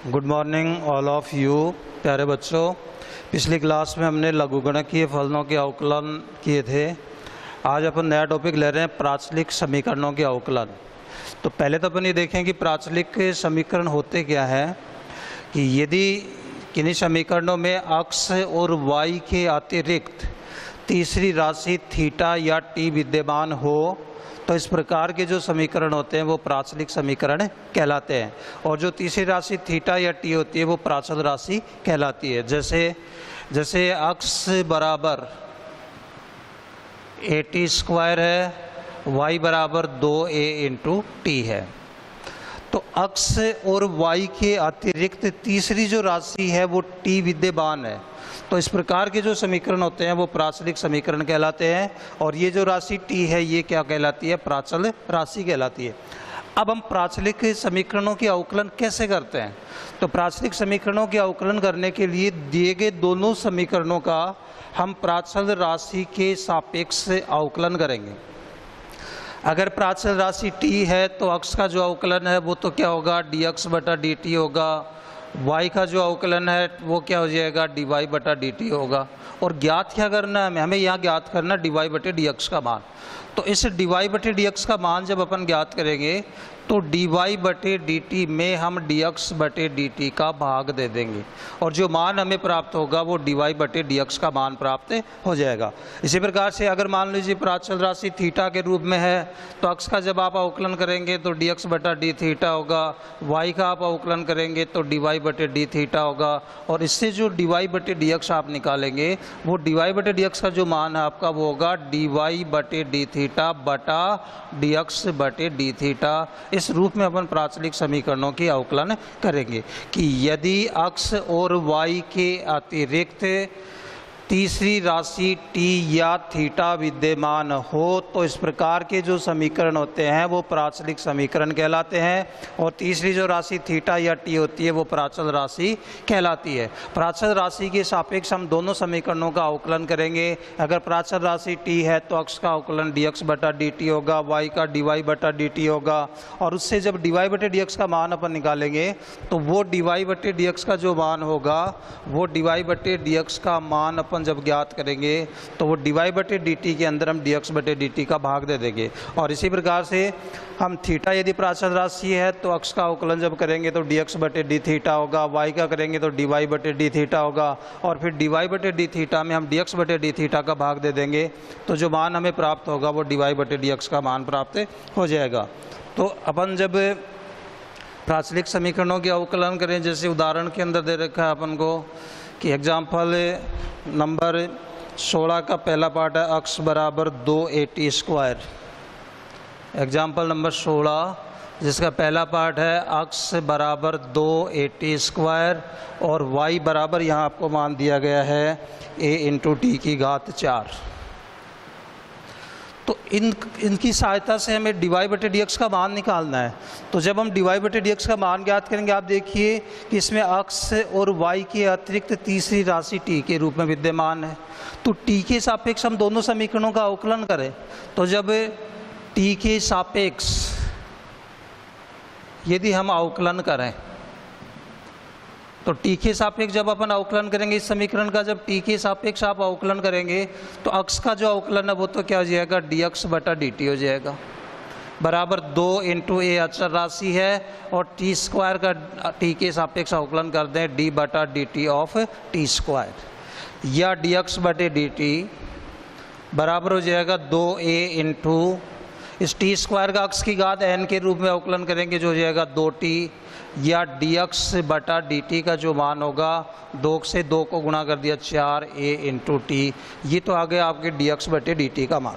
Good morning all of you प्यारे बच्चों। पिछली क्लास में हमने लघुगणकीय फलनों के अवकलन किए थे। आज अपन नया टॉपिक ले रहे हैं प्राचलिक समीकरणों के अवकलन। तो पहले तो अपन ये देखें कि प्राचलिक समीकरण होते क्या है। कि यदि किन्हीं समीकरणों में अक्ष और वाई के अतिरिक्त तीसरी राशि थीटा या टी विद्यमान हो तो इस प्रकार के जो समीकरण होते हैं वो प्राचलिक समीकरण कहलाते हैं। और जो तीसरी राशि थीटा या टी होती है वो प्राचल राशि कहलाती है। जैसे अक्ष बराबर ए टी स्क्वायर है, वाई बराबर 2a इंटू टी है। तो अक्ष और वाई के अतिरिक्त तीसरी जो राशि है वो टी विद्यमान है। तो इस प्रकार के जो समीकरण होते हैं वो प्राचलिक समीकरण कहलाते हैं। और ये जो राशि टी है ये क्या कहलाती है? प्राचल राशि कहलाती है। अब हम प्राचलिक समीकरणों के अवकलन कैसे करते हैं? तो प्राचलिक समीकरणों के अवकलन करने के लिए दिए गए दोनों समीकरणों का हम प्राचल राशि के सापेक्ष अवकलन करेंगे। अगर प्राचल राशि टी है तो अक्ष का जो अवकलन है वो तो क्या होगा? dx बटा dt होगा। y का जो अवकलन है वो क्या हो जाएगा? dy बटा dt होगा। और ज्ञात क्या करना है हमें? यहाँ ज्ञात करना dy बटे dx का मान। तो इस dy बटे dx का मान जब अपन ज्ञात करेंगे तो dy बटे dt में हम dx बटे dt का भाग दे देंगे और जो मान हमें प्राप्त होगा वो dy बटे dx का मान प्राप्त हो जाएगा। इसी प्रकार से अगर मान लीजिए प्राचल राशि थीटा के रूप में है तो अक्ष का जब आप अवकलन करेंगे तो dx बटा d थीटा होगा। y का आप अवकलन करेंगे तो dy बटे d थीटा होगा। और इससे जो dy बटे dx आप निकालेंगे वो dy बटे dx का जो मान है आपका वो होगा dy बटे d थीटा बटा dx बटे d थीटा। इस रूप में अपन प्राचलिक समीकरणों की अवकलन करेंगे कि यदि अक्ष और वाई के अतिरिक्त तीसरी राशि टी या थीटा विद्यमान हो तो इस प्रकार के जो समीकरण होते हैं वो प्राचलिक समीकरण कहलाते हैं। और तीसरी जो राशि थीटा या टी होती है वो प्राचल राशि कहलाती है। प्राचल राशि के सापेक्ष हम दोनों समीकरणों का अवकलन करेंगे। अगर प्राचल राशि टी है तो अक्ष का अवकलन dx बटा dt होगा, y का dy बटा dt होगा। और उससे जब dy बटे dx का मान अपन निकालेंगे तो वो dy बटे dx का जो मान होगा वो dy बटे dx का मान अपन जब ज्ञात करेंगे तो वो dy बटे dt के अंदर हम dx बटे dt का भाग दे देंगे। और इसी प्रकार से हम थीटा यदि प्राचल राशि है तो अक्ष का अवकलन जब करेंगे तो dx बटे d थीटा होगा, y का करेंगे तो dy बटे d थीटा होगा। और फिर dy बटे d थीटा में हम dx बटे d थीटा का भाग दे देंगे तो जो मान हमें प्राप्त होगा वो dy बटे dx का मान प्राप्त हो जाएगा। तो अपन जब प्राचलिक समीकरणों के अवकलन करें, जैसे उदाहरण के अंदर दे रखा है अपन को कि एग्जाम्पल नंबर 16 का पहला पार्ट है अक्ष बराबर 2a स्क्वायर। एग्जाम्पल नंबर 16 जिसका पहला पार्ट है अक्ष बराबर 2a स्क्वायर और y बराबर यहाँ आपको मान दिया गया है a इंटू टी की घात 4। तो इनकी सहायता से हमें dy बटे dx का मान निकालना है। तो जब हम dy बटे dx का मान ज्ञात करेंगे आप देखिए कि इसमें अक्ष और y के अतिरिक्त तीसरी राशि t के रूप में विद्यमान है। तो t के सापेक्ष हम दोनों समीकरणों का अवकलन करें तो जब t के सापेक्ष यदि हम अवकलन करें तो टी के सापेक्ष जब अपन अवकलन करेंगे इस समीकरण का, जब टी के सापेक्ष आप अवकलन करेंगे तो अक्ष का जो अवकलन है वो तो क्या हो जाएगा? dx बटा dt हो जाएगा बराबर 2 इंटू ए अचर राशि है और टी स्क्वायर का टी के सापेक्ष अवकलन कर दें d बटा dt ऑफ टी स्क्वायर या dx बटे dt बराबर हो जाएगा 2a इंटू इस टी स्क्वायर का अक्ष की घात n के रूप में अवकलन करेंगे जो हो जाएगा 2t या dx बटा dt का जो मान होगा 2 से 2 को गुणा कर दिया 4a इंटू टी। ये तो आ गया आपके dx बटे dt का मान।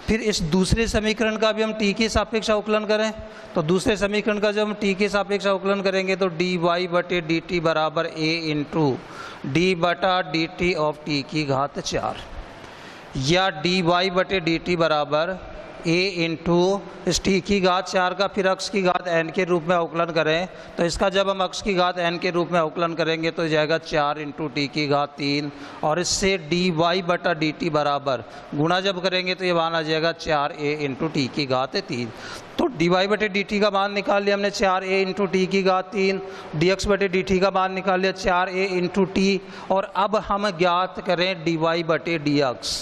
फिर इस दूसरे समीकरण का भी हम t के सापेक्ष अवकलन करें तो दूसरे समीकरण का जब हम t के सापेक्ष अवकलन करेंगे तो dy बटे dt बराबर a इंटू d बटा dt ऑफ t की घात 4 या dy बटे dt बराबर a इंटू इस t की घात 4 का फिर अक्ष की घात n के रूप में अवकलन करें, तो इसका जब हम अक्ष की घात n के रूप में अवकलन करेंगे तो जाएगा 4 इंटू टी की घात 3, और इससे dy बटा dt बराबर गुणा जब करेंगे तो ये मान आ जाएगा 4a इंटू टी की घात 3। तो dy बटे dt का मान निकाल लिया हमने 4a इंटू टी की घात 3, dx बटे dt का मान निकाल लिया 4a इंटू टी, और अब हम ज्ञात करें dy बटे dx।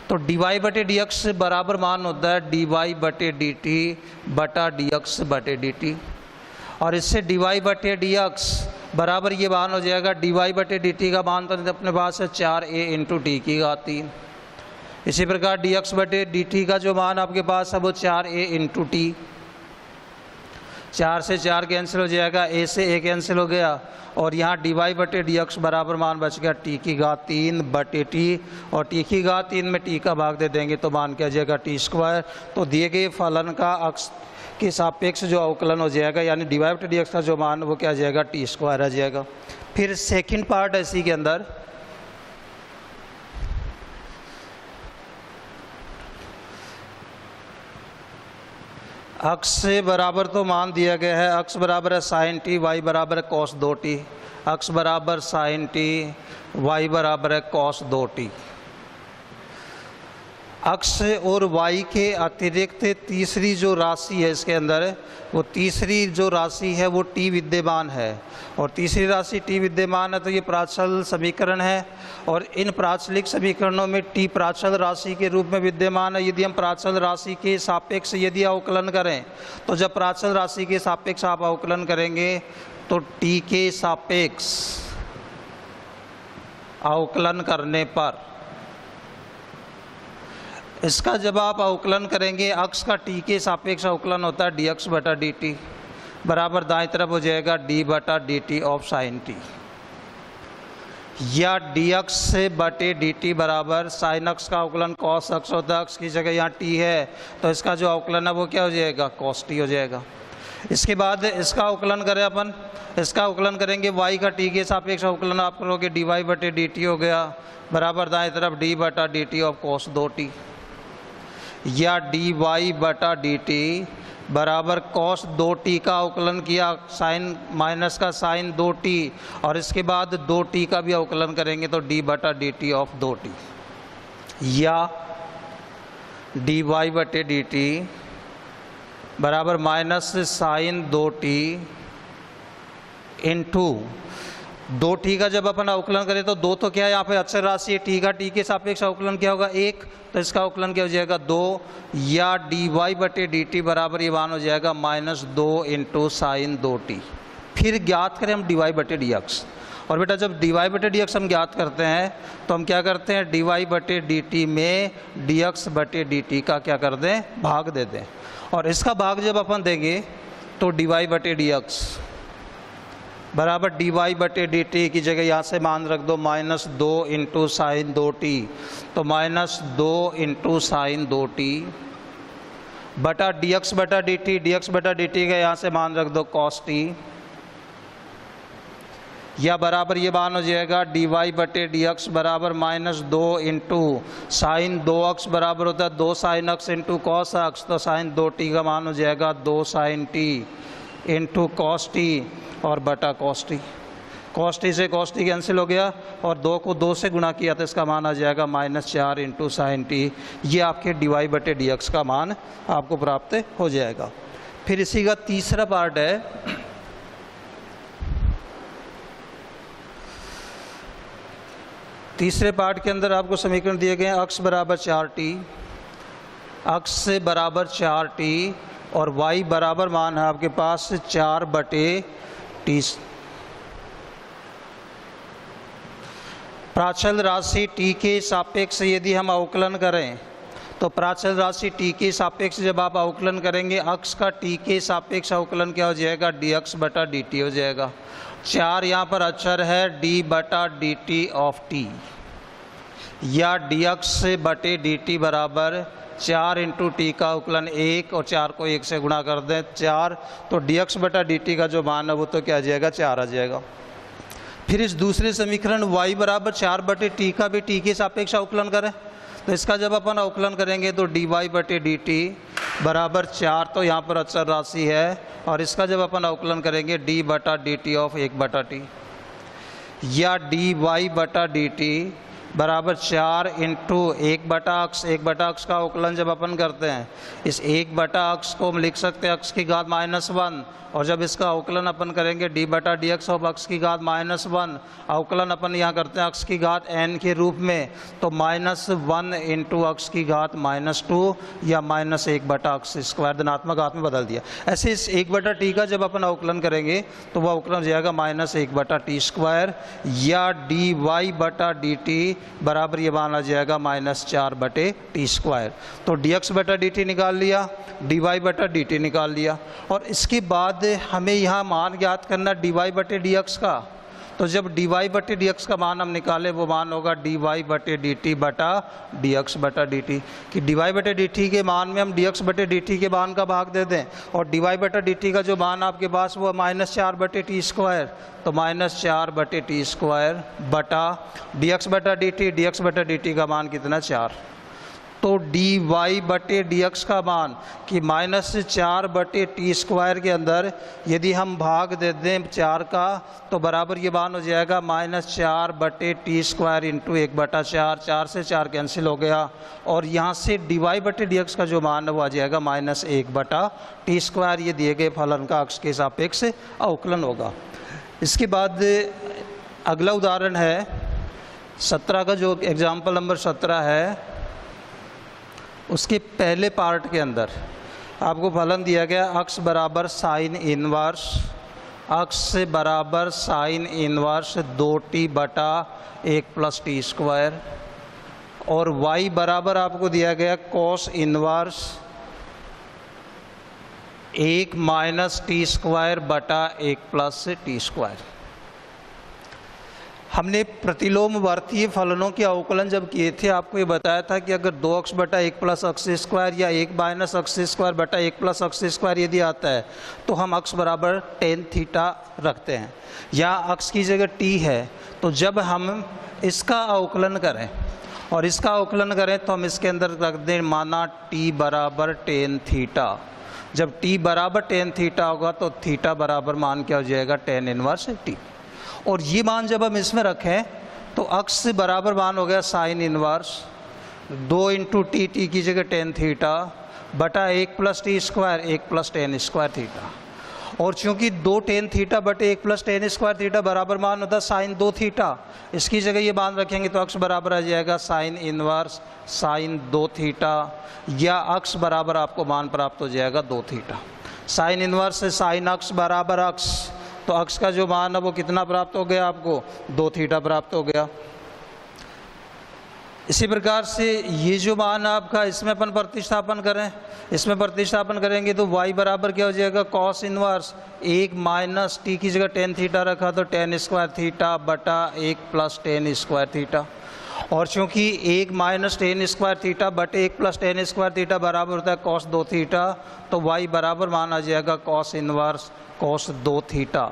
तो dy बटे dx बराबर मान होता है dy बटे dt बटा dx बटे dt, और इससे dy बटे dx बराबर ये मान हो जाएगा dy बटे dt का मान तो अपने पास है 4a इंटू टी की घात 3। इसी प्रकार dx बटे dt का जो मान आपके पास है वो 4a इंटू टी, 4 से 4 कैंसिल हो जाएगा, a से a कैंसिल हो गया, और यहाँ dy बटे dx बराबर मान बच गया t की घात 3 बटे t, और t की घात 3 में t का भाग दे देंगे तो मान क्या जाएगा t²। तो दिए गए फलन का अक्ष के सापेक्ष जो अवकलन हो जाएगा यानी dy बटे dx का जो मान वो क्या जाएगा t² आ जाएगा। फिर सेकंड पार्ट है इसी के अंदर, अक्ष से बराबर तो मान दिया गया है, अक्ष बराबर है साइन टी, वाई बराबर है कॉस 2t, अक्ष बराबर साइन टी, वाई बराबर है कॉस 2t। अक्ष और वाई के अतिरिक्त तीसरी जो राशि है इसके अंदर, वो तीसरी जो राशि है वो टी विद्यमान है, और तीसरी राशि टी विद्यमान है तो ये प्राचल समीकरण है, और इन प्राचलिक समीकरणों में टी प्राचल राशि के रूप में विद्यमान है। यदि हम प्राचल राशि के सापेक्ष यदि अवकलन करें, तो जब प्राचल राशि के सापेक्ष आप अवकलन करेंगे तो टी के सापेक्ष अवकलन करने पर इसका जब आप अवकलन करेंगे, अक्ष का टी के सापेक्ष अवकलन होता है dx बटा dt बराबर दाएं तरफ हो जाएगा d बटा dt ऑफ साइन टी, या dx से बटे dt बराबर साइन अक्ष का अवकलन cos अक्ष होता है, अक्ष की जगह यहाँ t है तो इसका जो अवकलन है वो क्या हो जाएगा cos t हो जाएगा। इसके बाद इसका अवकलन करें अपन, इसका अवकलन करेंगे y का t के सापेक्ष अवकलन आप करोगे dy बटे dt हो गया बराबर दाएं तरफ d बटा dt ऑफ cos 2t, या dy बटा dt बराबर cos 2t का अवकलन किया साइन माइनस का साइन 2t, और इसके बाद 2t का भी अवकलन करेंगे तो d बटा dt ऑफ 2t, या dy बटे dt बराबर minus sign 2t into 2t का जब अपन अवकलन करें तो 2 तो क्या है यहाँ पे अक्षर राशि है, t का t के सापेक्ष अवकलन क्या होगा 1, तो इसका अवकलन क्या हो जाएगा 2, या dy बटे dt बराबर ये मान हो जाएगा -2 इंटू साइन 2t। फिर ज्ञात करें हम dy बटे dx, और बेटा जब dy बटे dx हम ज्ञात करते हैं तो हम क्या करते हैं dy बटे dt में dx बटे dt का क्या कर दें भाग दे दें, और इसका भाग जब अपन देंगे तो dy बटे dx बराबर dy बटे dt की जगह यहाँ से मान रख दो -2 इंटू साइन 2t, तो -2 इंटू साइन 2t बटा dx बटा dt का यहाँ से मान रख दो cos t, या बराबर ये मान हो जाएगा dy बटे dx बराबर -2 इंटू साइन 2x बराबर होता है 2 sine x into cos x, तो साइन 2t का मान हो जाएगा 2 sine t into cos t और बटा cos t। cos t से cos t कैंसिल हो गया, और 2 को 2 से गुणा किया तो इसका मान आ जाएगा -4 इंटू साइन t, ये आपके dy बटे dx का मान आपको प्राप्त हो जाएगा। फिर इसी का तीसरा पार्ट है, तीसरे पार्ट के अंदर आपको समीकरण दिए गए हैं अक्ष बराबर 4t, अक्ष से बराबर 4t और y बराबर मान है आपके पास 4 बटे टी। प्राचल राशि t के सापेक्ष यदि हम अवकलन करें तो प्राचल राशि t के सापेक्ष जब आप अवकलन करेंगे, अक्ष का t के सापेक्ष अवकलन क्या हो जाएगा dx बटा dt हो जाएगा। 4 यहाँ पर अक्षर है d बटा dt ऑफ t, या dx से बटे dt बराबर 4 इंटू टी का अवकलन 1, और 4 को 1 से गुणा कर दें 4, तो dx बटा dt का जो मान है वो तो क्या आ जाएगा 4 आ जाएगा। फिर इस दूसरे समीकरण y बराबर 4 बटे टी का भी t के सापेक्ष अवकलन करें तो इसका जब अपन अवकलन करेंगे तो dy बटे डी टी बराबर 4, तो यहाँ पर अचर राशि है, और इसका जब अपन अवकलन करेंगे d बटा डी टी ऑफ 1 बटा टी, या dy बटा डी टी बराबर 4 इंटू 1 बटा अक्ष का अवकलन जब अपन करते हैं, इस 1 बटा अक्ष को हम लिख सकते हैं अक्ष की घात -1, और जब इसका अवकलन अपन करेंगे d बटा डी एक्स ऑफ अक्ष की घात -1, अवकलन अपन यहाँ करते हैं अक्ष की घात n के रूप में, तो -1 इंटू अक्ष की घात -2 या -1 बटा अक्ष स्क्वायर धनात्मक घात में बदल दिया। ऐसे इस 1 बटा टी का जब अपन अवकलन करेंगे तो वह अवकलन हो जाएगा -1 बटा टी स्क्वायर, या dy बटा डी टी बराबर ये मान आ जाएगा -4 बटे टी स्क्वायर। तो dx बटा डी टी निकाल लिया, dy बटा डी टी निकाल लिया, और इसके बाद हमें यहाँ मान ज्ञात करना dy बटे dx का। तो जब dy बटे dx का मान हम निकालें वो मान होगा dy बटे डी टी बटा dx बटा डी टी, कि dy बटे डी टी के मान में हम dx बटे डी टी के मान का भाग दे दें, और dy बटा डी टी का जो मान आपके पास वो -4 बटे टी स्क्वायर, तो -4 बटे टी स्क्वायर बटा dx बटा डी टी, dx बटा डी टी का मान कितना 4, तो dy बटे dx का मान कि -4 बटे टी स्क्वायर के अंदर यदि हम भाग दे दें 4 का तो बराबर ये मान हो जाएगा -4 बटे टी स्क्वायर इंटू 1 बटा 4, 4 से 4 कैंसिल हो गया, और यहाँ से dy बटे dx का जो मान है वो आ जाएगा -1 बटा टी स्क्वायर। ये दिए गए फलन का अक्ष के सापेक्ष अवकलन होगा। इसके बाद अगला उदाहरण है 17 का, जो एग्जाम्पल नंबर 17 है, उसके पहले पार्ट के अंदर आपको फलन दिया गया अक्ष बराबर साइन इनवर्स, अक्ष बराबर साइन इनवर्स 2t बटा 1 प्लस टी स्क्वायर, और y बराबर आपको दिया गया cos inverse 1 minus T square बटा 1 प्लस टी स्क्वायर। हमने प्रतिलोमवर्तीय फलनों के अवकलन जब किए थे आपको ये बताया था कि अगर 2 अक्ष बटा 1 प्लस अक्ष स्क्वायर या 1 माइनस अक्ष स्क्वायर बटा 1 प्लस अक्ष स्क्वायर यदि आता है तो हम अक्ष बराबर टेन थीटा रखते हैं, या अक्ष की जगह t है, तो जब हम इसका अवकलन करें और इसका अवकलन करें तो हम इसके अंदर रख दें माना t बराबर टेन थीटा। जब t बराबर टेन थीटा होगा तो थीटा बराबर मान क्या हो जाएगा टेन इनवर्स t, और ये मान जब हम इसमें रखें तो अक्ष से बराबर मान हो गया साइन इनवर्स 2 इंटू टी की जगह टेन थीटा बटा 1 plus T square 1 plus ten square theta, और चूंकि 2 टेन थीटा बटे 1 प्लस टेन स्क्वायर थीटा बराबर मान होता है साइन 2 थीटा, इसकी जगह ये मान रखेंगे तो अक्ष बराबर आ जाएगा साइन इनवर्स साइन 2 थीटा, या अक्ष बराबर आपको मान प्राप्त हो जाएगा 2 थीटा। साइन इनवर्स से साइन अक्ष बराबर अक्ष, तो अक्ष का जो मान है वो कितना प्राप्त हो गया आपको 2 थीटा प्राप्त हो गया। इसी प्रकार से ये जो मान आपका इसमें अपन प्रतिस्थापन करें, इसमें प्रतिस्थापन करेंगे तो y बराबर क्या हो जाएगा कॉस इनवर्स 1 माइनस टी की जगह टेन थीटा रखा तो टेन स्क्वायर थीटा बटा 1 प्लस टेन स्क्वायर थीटा, और चूंकि 1 माइनस टेन स्क्वायर थीटा बटे 1 प्लस टेन स्क्वायर थीटा बराबर होता है कॉस 2 थीटा, तो y बराबर मान आ जाएगा कॉस इनवर्स कॉस 2 थीटा,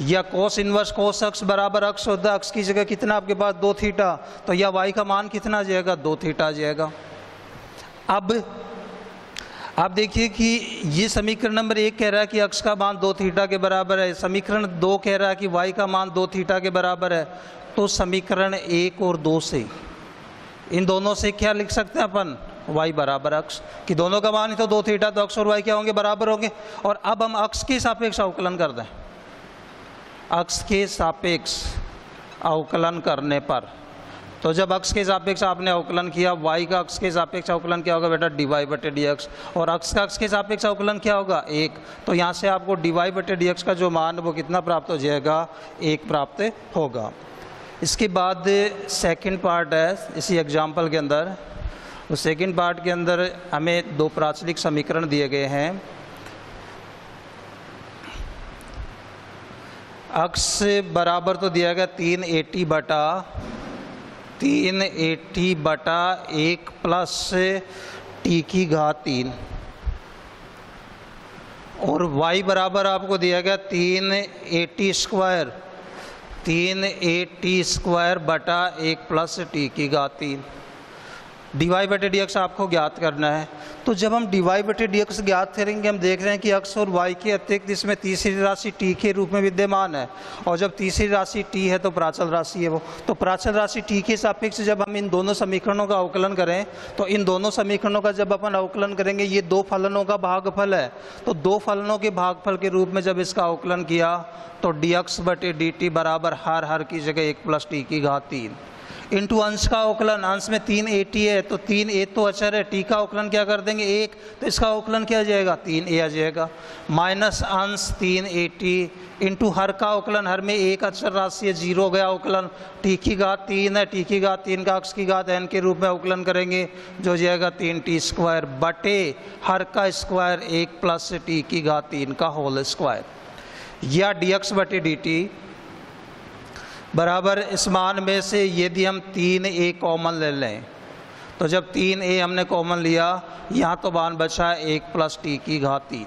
या कॉस इनवर्स कॉस अक्ष बराबर अक्ष होता है, अक्ष की जगह कितना आपके पास 2 थीटा, तो यह y का मान कितना आ जाएगा 2 थीटा आ जाएगा। अब आप देखिए कि ये समीकरण नंबर 1 कह रहा है कि अक्ष का मान 2 थीटा के बराबर है, समीकरण 2 कह रहा है कि y का मान 2 थीटा के बराबर है, तो समीकरण 1 और 2 से इन दोनों से क्या लिख सकते हैं अपन y बराबर अक्ष, कि दोनों का मान ही तो 2 थीटा, तो अक्ष और y क्या होंगे बराबर होंगे। और अब हम अक्ष के सापेक्ष अवकलन कर दें, अक्ष के सापेक्ष अवकलन करने पर, तो जब अक्ष के सापेक्ष आपने अवकलन किया y का अक्ष के सापेक्ष अवकलन क्या होगा बेटा dy बटे dx, और अक्ष का अक्ष के सापेक्ष अवकलन क्या होगा 1, तो यहाँ से आपको dy बटे dx का जो मान वो कितना प्राप्त हो जाएगा 1 प्राप्त होगा। इसके बाद सेकंड पार्ट है इसी एग्जाम्पल के अंदर, तो सेकंड पार्ट के अंदर हमें 2 प्राचलिक समीकरण दिए गए हैं। अक्ष बराबर तो दिया गया 380 बटा 1 प्लस टी की घात 3, और y बराबर आपको दिया गया 380 स्क्वायर बटा 1 प्लस टी की घात 3। डी वाई बटे डी एक्स आपको ज्ञात करना है। तो जब हम डी वाई बटे डी एक्स ज्ञात करेंगे, हम देख रहे हैं कि एक्स और वाई के अतिरिक्त इसमें तीसरी राशि टी के रूप में विद्यमान है, और जब तीसरी राशि टी है तो प्राचल राशि है वो। तो प्राचल राशि टी के सापेक्ष जब हम इन दोनों समीकरणों का अवकलन करें, तो इन दोनों समीकरणों का जब अपन अवकलन करेंगे, ये दो फलनों का भागफल है, तो दो फलनों के भागफल के रूप में जब इसका अवकलन किया तो डी एक्स बटे डी टी बराबर हर की जगह 1 प्लस टी की घात 3 इंटू अंश का अवकलन, अंश में 3 ए टी है तो 3 ए तो अचर है, टी का अवकलन क्या कर देंगे 1, तो इसका अवकलन क्या आ जाएगा 3 ए आ जाएगा, माइनस अंश 3 ए टी इंटू हर का अवकलन, हर में एक अचर राशि है 0 गया अवकलन, टी की घात 3 है, टी की घात 3 का एक्स की घात n के रूप में अवकलन करेंगे जो हो जाएगा 3t स्क्वायर बटे हर का स्क्वायर 1 प्लस टी की घात 3 का होल स्क्वायर, या डी एक्स बटे डी टी बराबर इस मान में से यदि हम 3a कॉमन ले लें, तो जब 3a हमने कॉमन लिया, यहाँ तो मान बचा 1 प्लस टी की घात 3,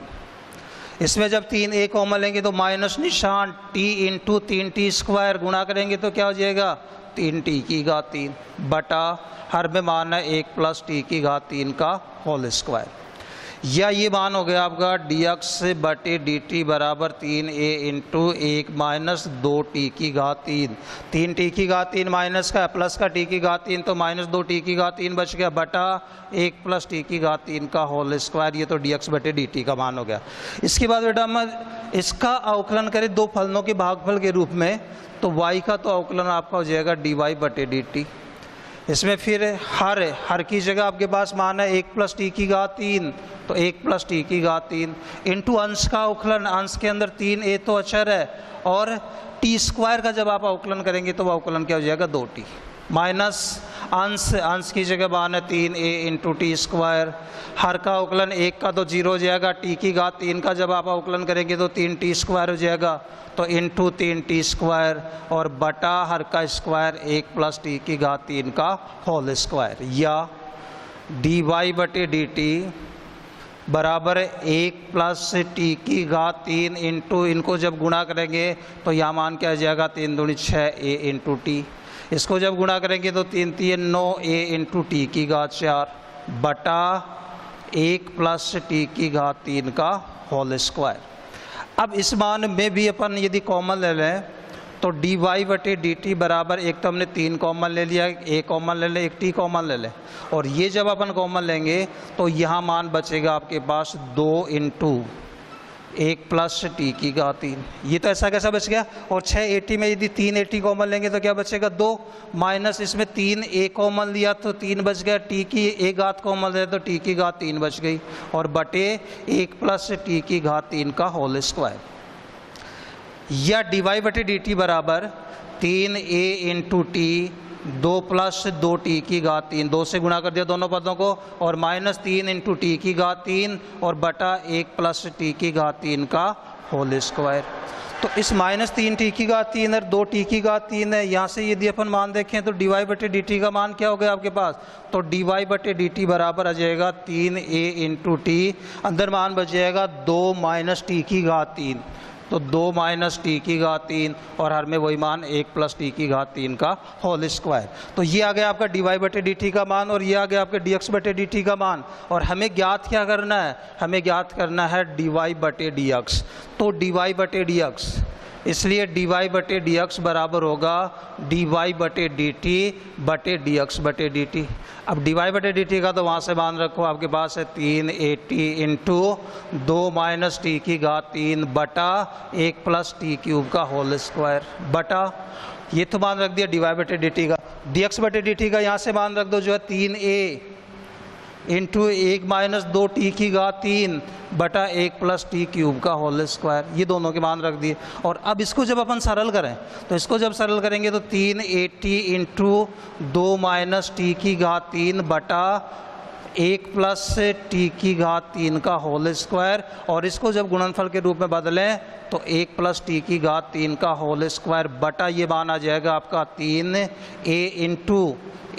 इसमें जब 3a कॉमन लेंगे तो माइनस निशान t इंटू 3t स्क्वायर गुणा करेंगे तो क्या हो जाएगा 3t की घात 3 बटा हर में मान है 1 प्लस टी की घात 3 का होल स्क्वायर, या ये मान हो गया आपका डी एक्स बटे डी टी बराबर 3a इंटू 1 माइनस 2t की घात 3 की घात 3 माइनस का प्लस का t की घात 3 तो माइनस 2t की घात 3 बच गया बटा 1 प्लस टी की घात 3 का होल स्क्वायर, ये तो डी एक्स बटे डी टी का मान हो गया। इसके बाद बेटा हम इसका अवकलन करें दो फलनों के भागफल के रूप में, तो y का तो अवकलन आपका हो जाएगा डी वाई बटे डी टी, इसमें फिर हर की जगह आपके पास मान है 1 प्लस टी की घात 3 तो 1 प्लस टी की घात 3 इंटू अंश का अवकलन, अंश के अंदर 3a तो अचर है, और टी स्क्वायर का जब आप अवकलन करेंगे तो अवकलन क्या हो जाएगा 2t माइनस अंश की जगह मान है 3a इंटू टी स्क्वायर, हर का अवकलन 1 का तो 0 हो जाएगा, टी की घात 3 का जब आप अवकलन करेंगे तो 3t स्क्वायर हो जाएगा, तो इंटू 3t स्क्वायर और बटा हर का स्क्वायर 1 प्लस टी की घात 3 का होल स्क्वायर, या डी वाई बटे डी टी बराबर 1 प्लस टी की घात 3 इंटू इनको जब गुणा करेंगे तो यहाँ मान क्या आ जाएगा 3 दूनी 6a इंटू टी, इसको जब गुणा करेंगे तो 3 3 9a इंटू टी की घात 4 बटा 1 प्लस टी की घात 3 का होल स्क्वायर। अब इस मान में भी अपन यदि कॉमन ले लें तो डी वाई बटे डी टी बराबर, एक तो हमने 3 कॉमन ले लिया, a कॉमन ले लें, एक t कॉमन ले लें, और ये जब अपन कॉमन लेंगे तो यहाँ मान बचेगा आपके पास 2 इंटू 1 प्लस टी की घात 3, ये तो ऐसा कैसा बच गया, और 680 में यदि 380 कॉमन लेंगे तो क्या बचेगा 2 माइनस इसमें 3a कॉमन लिया तो 3 बच गया, टी की एक घात कॉमन लिया तो टी की घात 3 बच गई, और बटे 1 प्लस टी की घात 3 का होल स्क्वायर, या डी वाई बटे डी टी बराबर 3a into T 2 plus 2t की घात 3, 2 से गुणा कर दिया दोनों पदों को, और माइनस 3 इंटू टी की घात 3 और बटा 1 प्लस टी की घात 3 का होल स्क्वायर। तो इस माइनस 3t की घात 3 और 2t की घात 3 है, यहाँ से यदि अपन मान देखें तो डी वाई बटे डी टी का मान क्या हो गया आपके पास, तो डी वाई बटे डी टी बराबर आ जाएगा 3a इंटू टी, अंदर मान बच जाएगा 2 माइनस टी की घात 3, तो 2 माइनस टी की घात 3 और हर में वही मान 1 प्लस टी की घात 3 का होल स्क्वायर। तो ये आ गया आपका डी वाई बटे डी टी का मान, और ये आ गया आपके डी एक्स बटे डी टी का मान, और हमें ज्ञात क्या करना है, हमें ज्ञात करना है डी वाई बटे डी एक्स, तो डी वाई बटे डी एक्स, इसलिए डी वाई बटे डी एक्स बराबर होगा डी वाई बटे डी टी बटे डी एक्स बटे डी टी। अब डी वाई बटे डी टी का तो वहाँ से मान रखो, आपके पास है 380 इंटू 2 माइनस टी की घात 3 बटा 1 प्लस टी क्यूब का होल स्क्वायर, बटा ये तो मान रख दिया डी वाई बटे डी टी का, डी एक्स बटे डी टी का यहाँ से मान रख दो जो है 3a इंटू 1 माइनस 2t की घात 3 बटा 1 प्लस टी क्यूब का होल स्क्वायर, ये दोनों के मान रख दिए। और अब इसको जब अपन सरल करें तो इसको जब सरल करेंगे तो 380 इंटू 2 माइनस टी की घात 3 बटा 1 प्लस टी की घात 3 का होल स्क्वायर, और इसको जब गुणनफल के रूप में बदलें तो 1 प्लस टी की घात 3 का होल स्क्वायर बटा ये मान आ जाएगा आपका 3a इंटू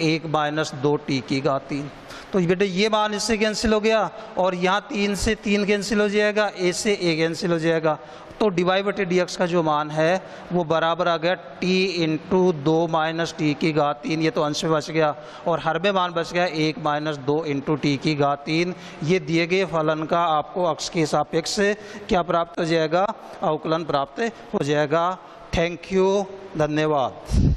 1 माइनस 2t की घात 3। तो बेटे ये मान इससे कैंसिल हो गया और यहाँ 3 से 3 कैंसिल हो जाएगा, a से a कैंसिल हो जाएगा। तो dy बटे dx का जो मान है वो बराबर आ गया t इंटू 2 माइनस टी की घात 3, ये तो अंश में बच गया, और हर में मान बच गया 1 माइनस 2 इंटू टी की घात 3। ये दिए गए फलन का आपको अक्ष के सापेक्ष क्या प्राप्त हो जाएगा, अवकलन प्राप्त हो जाएगा। थैंक यू, धन्यवाद।